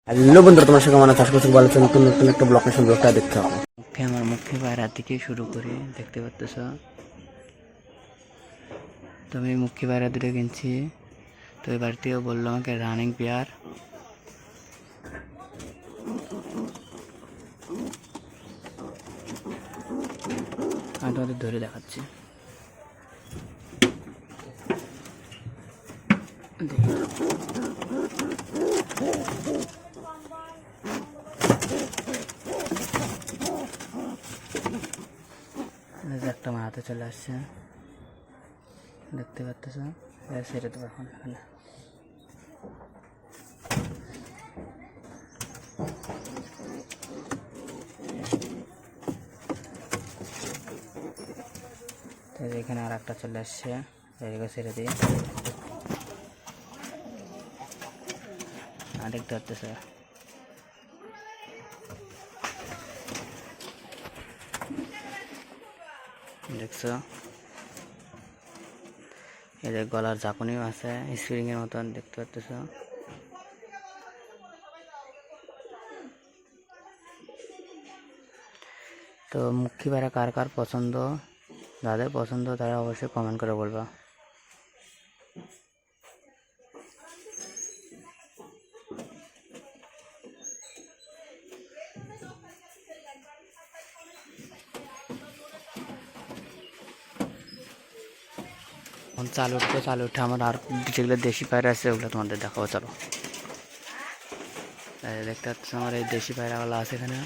Hello বন্ধুরা, তোমার সঙ্গে কেমন আছো? আশা করছি ভালো আছো। নতুন নতুন একটা ব্লগটা দেখতে হবে। আমার মুখে বাইরের দিকে শুরু করি, দেখতে পাচ্তেছ। তো আমি মুখে বাইরে দুটো কিনছি। তো এবার থেকেও বললো আমাকে রানিং পেয়ার। আমি তোমাদের ধরে দেখাচ্ছি। একটা আমার হাতে চলে আসছে, দেখতে পাচ্তেছ। সেটা তো এখন এখানে এখানে আর একটা চলে আসছে, ছেড়ে দিয়ে আর দেখতে পাচ্তেছ। দেখছো, এদের গলার ঝাঁকুনিও আছে স্প্রিং এর মতন, দেখতে পাচ্তেছ। তো মুখী পায়রা কার কার পছন্দ, যাদের পছন্দ তারা অবশ্যই কমেন্ট করে বলবা। চালু উঠে আমার আর যেগুলো দেশি পায়রা আছে ওগুলো তোমাদের দেখাবো, চলো। দেখতে পাচ্ছ আমার এই দেশি পায়রাগুলো আছে এখানে।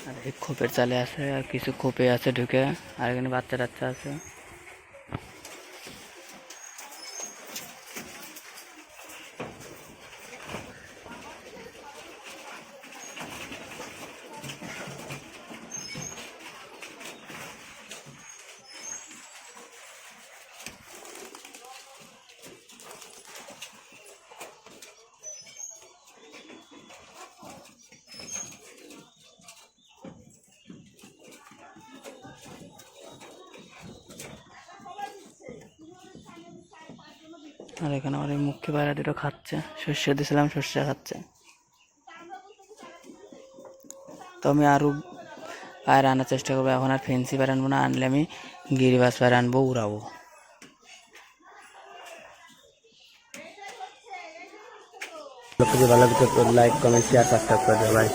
আর এই খোপের চালে আছে, আর কিছু খোপে আছে ঢুকে, আর এখানে বাচ্চা টাচ্চা আছে। আর এখানে আমার এই মুখী পায়রা দুটো খাচ্ছে, সর্ষে দিয়েছিলাম, সর্ষে খাচ্ছে। তো আমি আরও পায়রা আনার চেষ্টা করবো। এখন আর ফেন্সি পায়রা আনবো না, আনলে আমি গিরিবাজ পায়রা আনবো, উড়াবো। ভালো লাগে লাইক, কমেন্ট, শেয়ার, সাবস্ক্রাইব করে দেবে ভাই।